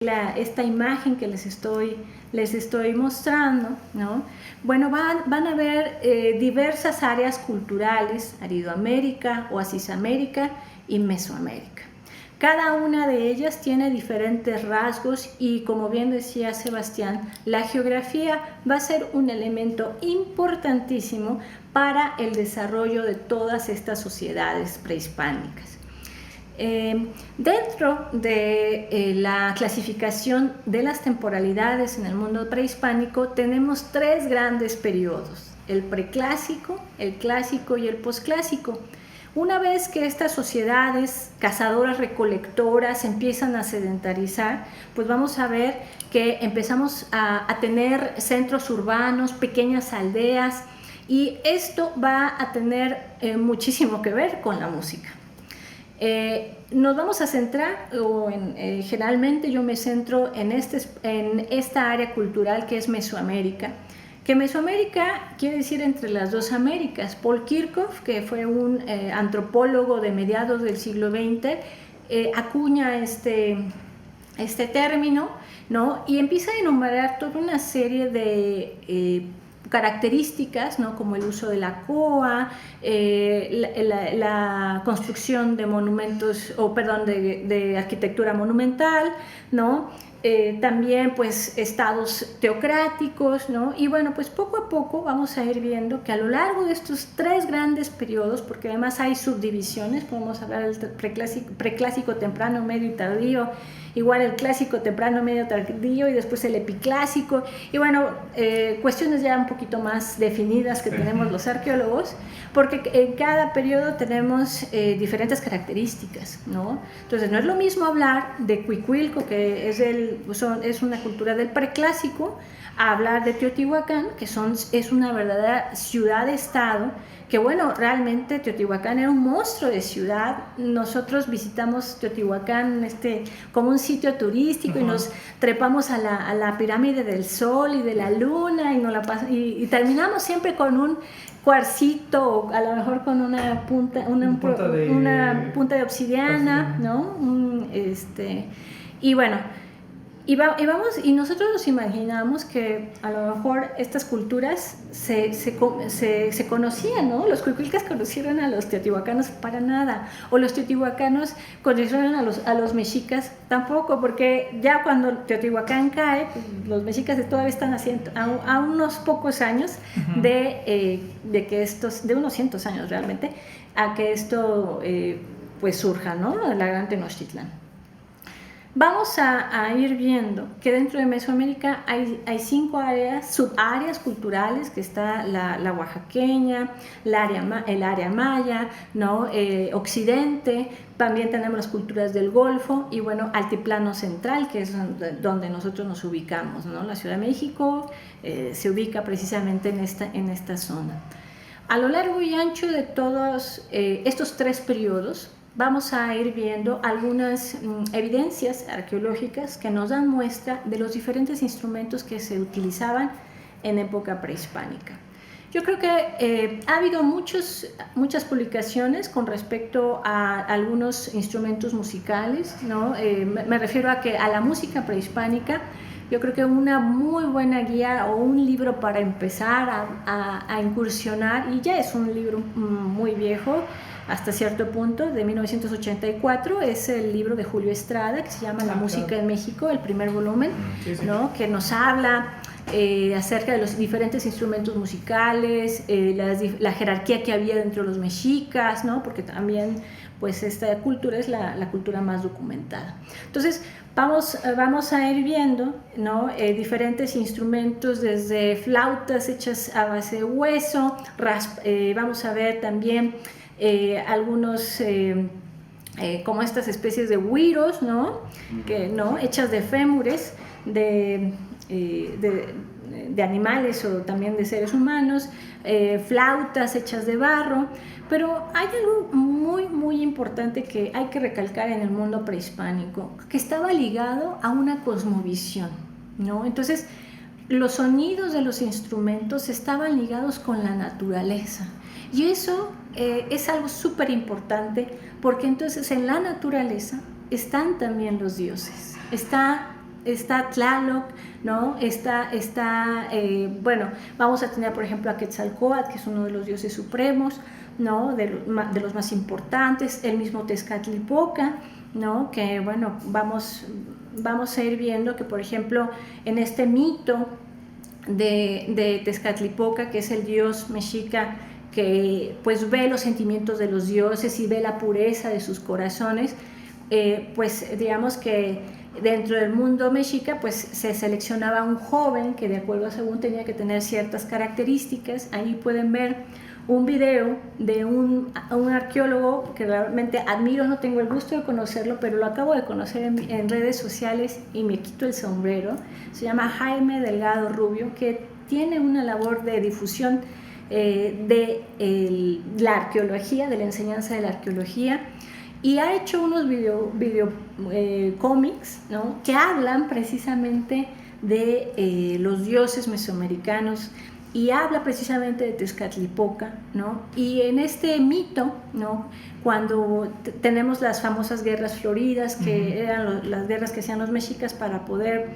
esta imagen que les estoy mostrando, ¿no? Bueno, van a ver diversas áreas culturales: Aridoamérica, Oasisamérica y Mesoamérica. Cada una de ellas tiene diferentes rasgos y, como bien decía Sebastián, la geografía va a ser un elemento importantísimo para el desarrollo de todas estas sociedades prehispánicas. Dentro de la clasificación de las temporalidades en el mundo prehispánico tenemos tres grandes periodos: el preclásico, el clásico y el posclásico. Una vez que estas sociedades cazadoras recolectoras empiezan a sedentarizar, pues vamos a ver que empezamos a tener centros urbanos, pequeñas aldeas, y esto va a tener muchísimo que ver con la música. Nos vamos a centrar, generalmente yo me centro en esta área cultural que es Mesoamérica, que Mesoamérica quiere decir entre las dos Américas. Paul Kirchhoff, que fue un antropólogo de mediados del siglo XX, acuña este término, ¿no? Y empieza a enumerar toda una serie de características, ¿no? Como el uso de la coa, la construcción de monumentos, de arquitectura monumental, ¿no? También pues estados teocráticos, ¿no? Y bueno, pues poco a poco vamos a ir viendo que a lo largo de estos tres grandes periodos, porque además hay subdivisiones, podemos hablar del preclásico, temprano, medio y tardío, igual el clásico, temprano, medio, tardío, y después el epiclásico, y bueno, cuestiones ya un poquito más definidas que tenemos los arqueólogos, porque en cada periodo tenemos diferentes características, ¿no? Entonces no es lo mismo hablar de Cuicuilco, que es una cultura del preclásico, a hablar de Teotihuacán, que es una verdadera ciudad-estado, que bueno, realmente Teotihuacán era un monstruo de ciudad. Nosotros visitamos Teotihuacán como un sitio turístico, y nos trepamos a la pirámide del Sol y de la Luna, y terminamos siempre con un cuarcito, o a lo mejor con una punta de obsidiana, ¿no? Y bueno, y nosotros nos imaginamos que a lo mejor estas culturas se conocían, ¿no? Los cuicuilcas conocieron a los teotihuacanos para nada, o los teotihuacanos conocieron a los mexicas tampoco, porque ya cuando Teotihuacán cae, pues, los mexicas todavía están haciendo a unos pocos años de unos cientos años realmente, a que esto pues surja, ¿no? La gran Tenochtitlán. Vamos a ir viendo que dentro de Mesoamérica hay 5 subáreas culturales, que está la oaxaqueña, el área maya, ¿no? Occidente, también tenemos las culturas del Golfo, y bueno, altiplano central, que es donde nosotros nos ubicamos, ¿no? La Ciudad de México se ubica precisamente en esta zona. A lo largo y ancho de todos estos tres periodos, vamos a ir viendo algunas evidencias arqueológicas que nos dan muestra de los diferentes instrumentos que se utilizaban en época prehispánica. Yo creo que ha habido muchas publicaciones con respecto a algunos instrumentos musicales, ¿no? Me refiero a la música prehispánica. Yo creo que una muy buena guía o un libro para empezar a incursionar, y ya es un libro muy viejo hasta cierto punto, de 1984, es el libro de Julio Estrada, que se llama La música en México, el primer volumen, ¿no? Que nos habla acerca de los diferentes instrumentos musicales, la jerarquía que había dentro de los mexicas, ¿no? Porque también pues esta cultura es la cultura más documentada. Entonces vamos a ir viendo, ¿no? Diferentes instrumentos, desde flautas hechas a base de hueso, vamos a ver también algunos como estas especies de güiros, ¿no? Hechas de fémures de animales o también de seres humanos, flautas hechas de barro. Pero hay algo muy, muy importante que hay que recalcar en el mundo prehispánico, que estaba ligado a una cosmovisión, ¿no? Entonces, los sonidos de los instrumentos estaban ligados con la naturaleza. Y eso es algo súper importante, porque entonces en la naturaleza están también los dioses. Está está Tlaloc, ¿no? Bueno, vamos a tener, por ejemplo, a Quetzalcóatl, que es uno de los dioses supremos, ¿no? De los más importantes, el mismo Tezcatlipoca, ¿no? Que, bueno, vamos a ir viendo que, por ejemplo, en este mito de Tezcatlipoca, que es el dios mexica que pues ve los sentimientos de los dioses y ve la pureza de sus corazones, pues digamos que dentro del mundo mexica pues se seleccionaba un joven que de acuerdo a según tenía que tener ciertas características. Ahí pueden ver un video de un arqueólogo que realmente admiro, no tengo el gusto de conocerlo, pero lo acabo de conocer en redes sociales y me quito el sombrero. Se llama Jaime Delgado Rubio, que tiene una labor de difusión de la arqueología, de la enseñanza de la arqueología, y ha hecho unos cómics, ¿no? Que hablan precisamente de los dioses mesoamericanos, y habla precisamente de Tezcatlipoca, ¿no? Y en este mito, ¿no? Cuando tenemos las famosas guerras floridas, que eran las guerras que hacían los mexicas para poder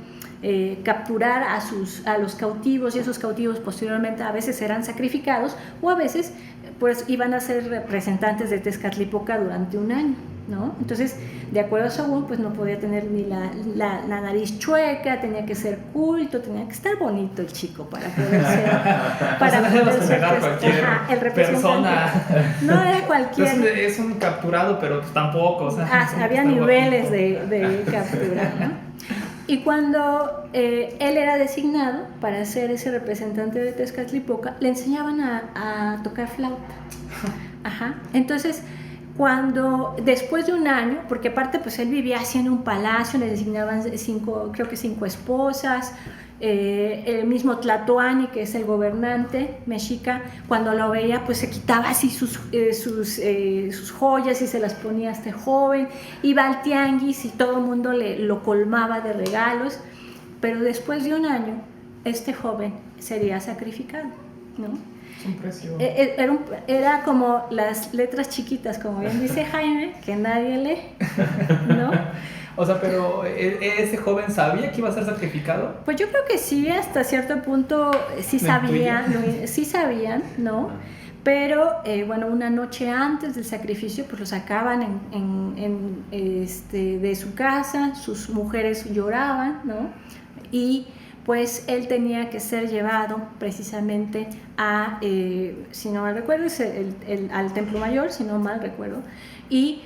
capturar a los cautivos, y esos cautivos posteriormente a veces eran sacrificados o a veces pues iban a ser representantes de Tezcatlipoca durante un año, ¿no? Entonces, de acuerdo a Saúl, pues no podía tener ni la nariz chueca, tenía que ser culto, tenía que estar bonito el chico para poder ser, el representante. Persona. No era cualquier. Es un capturado, pero tampoco. O sea, había niveles de captura, ¿no? Y cuando él era designado para ser ese representante de Tezcatlipoca, le enseñaban a tocar flauta. Ajá. Entonces, después de un año, porque aparte pues él vivía así en un palacio, le designaban creo que cinco esposas, el mismo Tlatoani, que es el gobernante mexica, cuando lo veía pues se quitaba así sus joyas y se las ponía a este joven, iba al tianguis y todo el mundo lo colmaba de regalos, pero después de un año este joven sería sacrificado, ¿no? Era como las letras chiquitas, como bien dice Jaime, que nadie lee, ¿no? O sea, pero ¿ese joven sabía que iba a ser sacrificado? Pues yo creo que sí, hasta cierto punto sí sabían, ¿no? Pero bueno, una noche antes del sacrificio pues lo sacaban de su casa, sus mujeres lloraban, ¿no? Y pues él tenía que ser llevado precisamente si no mal recuerdo, al Templo Mayor, si no mal recuerdo, y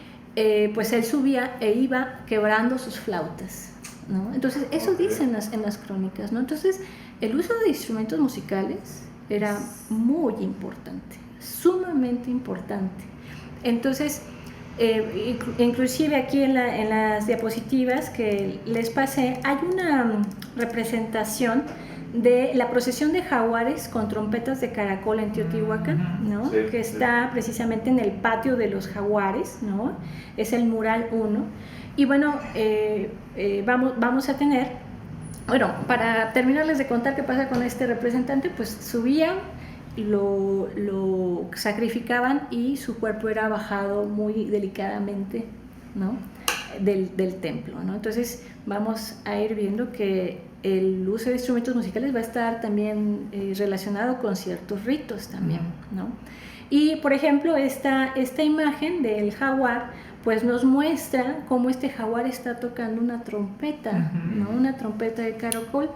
pues él subía e iba quebrando sus flautas, ¿no? Entonces eso dice en las crónicas, ¿no? Entonces el uso de instrumentos musicales era muy importante, sumamente importante. Entonces inclusive aquí en las diapositivas que les pasé hay una representación de la procesión de jaguares con trompetas de caracol en Teotihuacán, ¿no? Sí, que está precisamente en el patio de los jaguares, ¿no? Es el mural 1. Y bueno, vamos a tener, bueno, para terminarles de contar qué pasa con este representante, pues subían, lo sacrificaban y su cuerpo era bajado muy delicadamente, ¿no? del templo, ¿no? Entonces vamos a ir viendo que el uso de instrumentos musicales va a estar también relacionado con ciertos ritos también, ¿no? Y por ejemplo esta imagen del jaguar pues nos muestra cómo este jaguar está tocando una trompeta, ¿no? Una trompeta de caracol.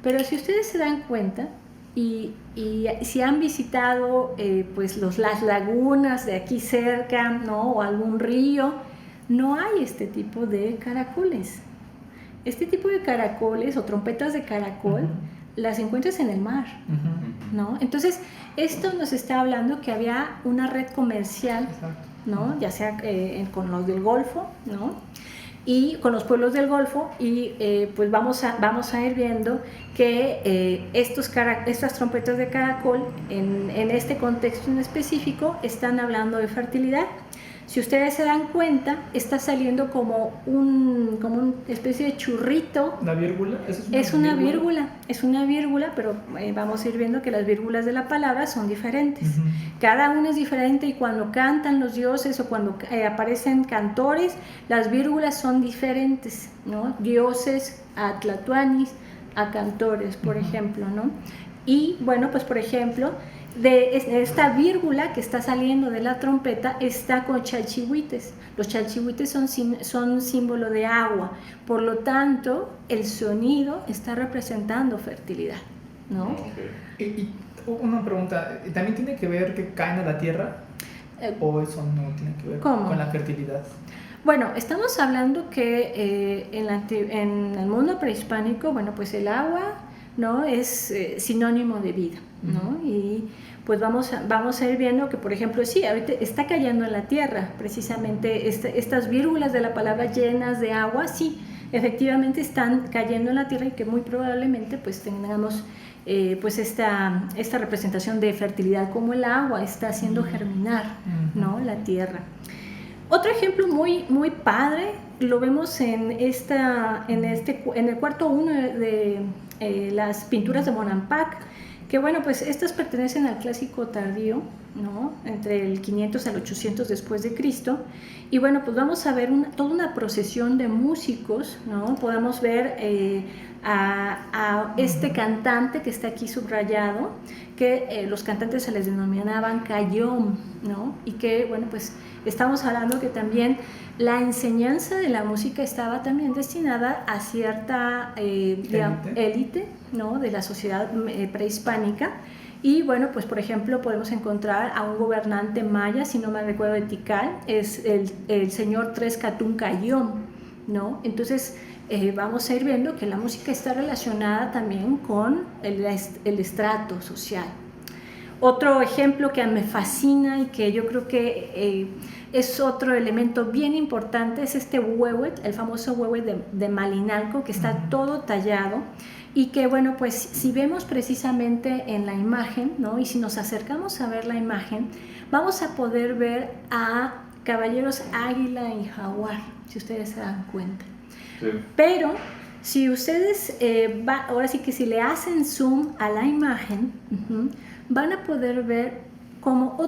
Pero si ustedes se dan cuenta y si han visitado pues las lagunas de aquí cerca, ¿no? O algún río, no hay este tipo de caracoles. Este tipo de caracoles o trompetas de caracol las encuentras en el mar, ¿no? Entonces, esto nos está hablando que había una red comercial, ¿no? Ya sea con los del Golfo, ¿no? Y con los pueblos del Golfo, y pues vamos a ir viendo que estas trompetas de caracol en este contexto en específico están hablando de fertilidad. si ustedes se dan cuenta, está saliendo como una especie de churrito. ¿La vírgula? ¿Eso es una vírgula? Es una vírgula, pero vamos a ir viendo que las vírgulas de la palabra son diferentes. Cada una es diferente, y cuando cantan los dioses o cuando aparecen cantores, las vírgulas son diferentes, ¿no? Dioses a tlatoanis, a cantores, por ejemplo, ¿no? Y bueno, pues por ejemplo, de esta vírgula que está saliendo de la trompeta está con chalchihuites. Los chalchihuites son símbolo de agua, por lo tanto el sonido está representando fertilidad, ¿no? Y una pregunta, ¿también tiene que ver que caen a la tierra? ¿O eso no tiene que ver con la fertilidad? Bueno, estamos hablando que en el mundo prehispánico, bueno, pues el agua, ¿no?, es sinónimo de vida, ¿no? Y pues vamos a ir viendo que, por ejemplo, sí, ahorita está cayendo en la tierra, precisamente estas vírgulas de la palabra llenas de agua, sí, efectivamente están cayendo en la tierra, y que muy probablemente pues tengamos pues esta representación de fertilidad, como el agua está haciendo germinar, ¿no?, la tierra. Otro ejemplo muy, muy padre lo vemos en el cuarto 1 de las pinturas de Bonampak, que bueno, pues estas pertenecen al clásico tardío, ¿no?, entre el 500 al 800 después de Cristo. Y bueno, pues vamos a ver toda una procesión de músicos, ¿no? Podemos ver a este cantante que está aquí subrayado, que los cantantes se les denominaban Cayón, ¿no? Y que bueno, pues estamos hablando que también la enseñanza de la música estaba también destinada a cierta élite, ¿no?, de la sociedad prehispánica. Y bueno, pues por ejemplo podemos encontrar a un gobernante maya, si no me recuerdo, de Tikal, es el señor Trescatún Cayón, ¿no? Entonces vamos a ir viendo que la música está relacionada también con el estrato social. Otro ejemplo que me fascina y que yo creo que es otro elemento bien importante es este huehuet, el famoso huehuet de Malinalco, que está todo tallado. Y que bueno, pues si vemos precisamente en la imagen, ¿no?, y si nos acercamos a ver la imagen, vamos a poder ver a caballeros águila y jaguar, si ustedes se dan cuenta. Sí. Pero si ustedes, ahora sí que si le hacen zoom a la imagen, van a poder ver como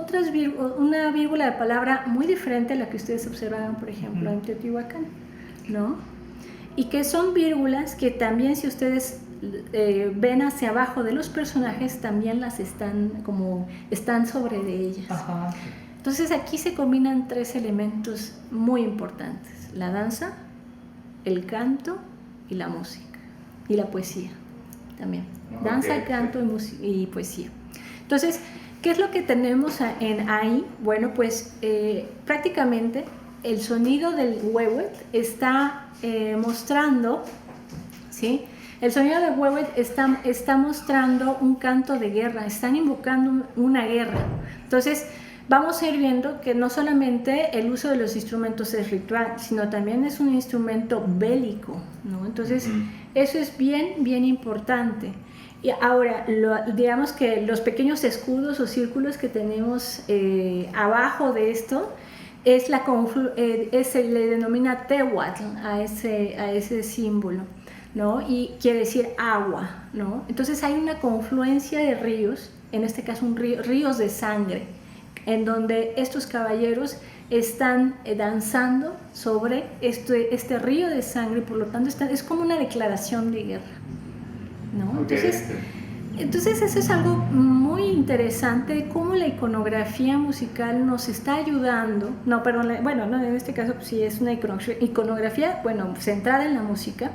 una vírgula de palabra muy diferente a la que ustedes observaron, por ejemplo, en Teotihuacán, ¿no? Y que son vírgulas que también, si ustedes ven hacia abajo de los personajes, también están sobre de ellas. Ajá. Entonces aquí se combinan tres elementos muy importantes: la danza, el canto y la música, y la poesía también. Okay. Danza, canto y poesía. Entonces, ¿qué es lo que tenemos ahí? Bueno, pues prácticamente el sonido del huehuet está mostrando, ¿sí? El sonido del huehuet está mostrando un canto de guerra, están invocando una guerra. Entonces, vamos a ir viendo que no solamente el uso de los instrumentos es ritual, sino también es un instrumento bélico, ¿no? Entonces, eso es bien, bien importante. Y ahora, digamos que los pequeños escudos o círculos que tenemos abajo de esto, se le denomina tehuatl a ese símbolo, ¿no? Y quiere decir agua, ¿no? Entonces hay una confluencia de ríos, en este caso ríos de sangre, en donde estos caballeros están danzando sobre este río de sangre, y por lo tanto es como una declaración de guerra, ¿no? Okay. Entonces eso es algo muy interesante, cómo la iconografía musical nos está ayudando, en este caso pues sí es una iconografía, centrada en la música,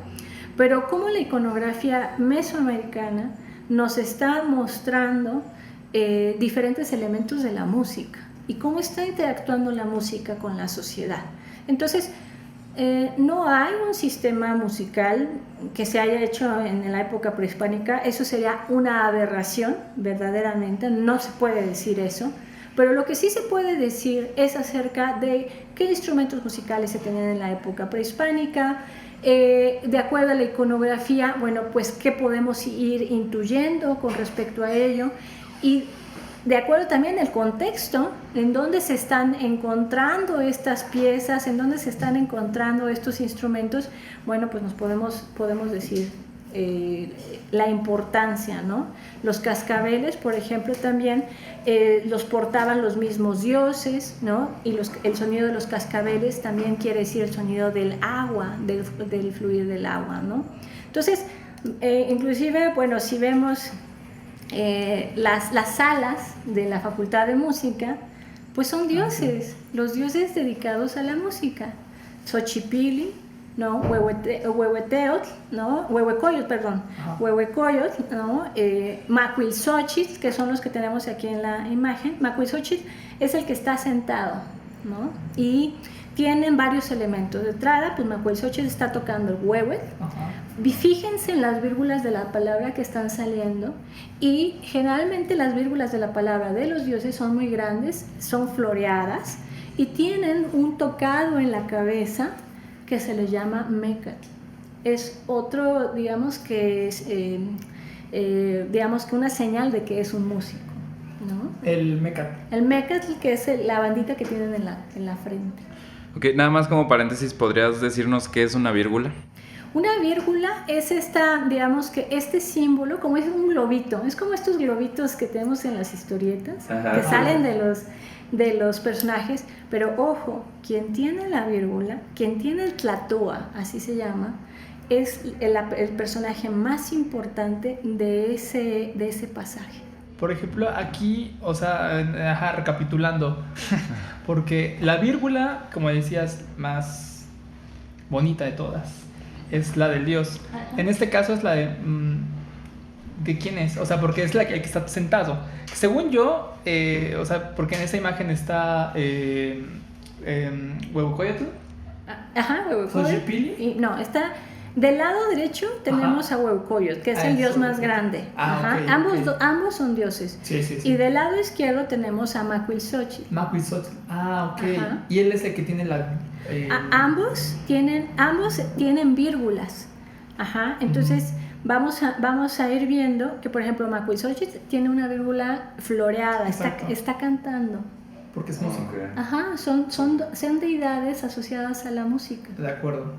pero cómo la iconografía mesoamericana nos está mostrando diferentes elementos de la música y cómo está interactuando la música con la sociedad. Entonces, no hay un sistema musical que se haya hecho en la época prehispánica. Eso sería una aberración, verdaderamente, no se puede decir eso, pero lo que sí se puede decir es acerca de qué instrumentos musicales se tenían en la época prehispánica, de acuerdo a la iconografía, bueno, pues qué podemos ir intuyendo con respecto a ello, y de acuerdo también al contexto en donde se están encontrando estas piezas, en donde se están encontrando estos instrumentos, bueno, pues nos podemos decir la importancia, ¿no? Los cascabeles, por ejemplo, también los portaban los mismos dioses, ¿no? Y el sonido de los cascabeles también quiere decir el sonido del agua, del fluir del agua, ¿no? Entonces, inclusive, bueno, si vemos las salas de la Facultad de Música, pues son dioses, los dioses dedicados a la música. Xochipilli, ¿no? Huehueteotl, ¿no? Huehuecoyotl, perdón. Huehuecoyotl, ¿no? Macuilxochitl, que son los que tenemos aquí en la imagen. Macuilxochitl es el que está sentado, ¿no? Y tienen varios elementos. De entrada, pues Macuilxochitl está tocando el huehuetl. Fíjense en las vírgulas de la palabra que están saliendo, y generalmente las vírgulas de la palabra de los dioses son muy grandes, son floreadas y tienen un tocado en la cabeza que se les llama mécatl. Es otro, digamos que es digamos que una señal de que es un músico, ¿no? El mécatl. El mécatl, que es la bandita que tienen en la frente. Ok, nada más como paréntesis, ¿podrías decirnos qué es una vírgula? Una vírgula es digamos que este símbolo, como es un globito, es como estos globitos que tenemos en las historietas, que salen de los personajes, pero ojo, quien tiene la vírgula, quien tiene el tlatua, así se llama, es el personaje más importante de ese pasaje. Por ejemplo, aquí, o sea, recapitulando, porque la vírgula, como decías, más bonita de todas, es la del dios. En este caso es la ¿de quién es? O sea, porque es el que está sentado. Según yo, o sea, porque en esa imagen está Huehuecoyotl. Huehuecoyotl. Xochipilli. No, está del lado derecho tenemos a Huehuecoyotl, que es el dios más grande. Okay, ambos son dioses. Sí. Y del lado izquierdo tenemos a Macuilxochitl. Ok. Y él es el que tiene la... Ambos tienen vírgulas. Entonces vamos a ir viendo que, por ejemplo, Macuilxochitl tiene una vírgula floreada, está cantando. Porque es música. Son deidades asociadas a la música. De acuerdo.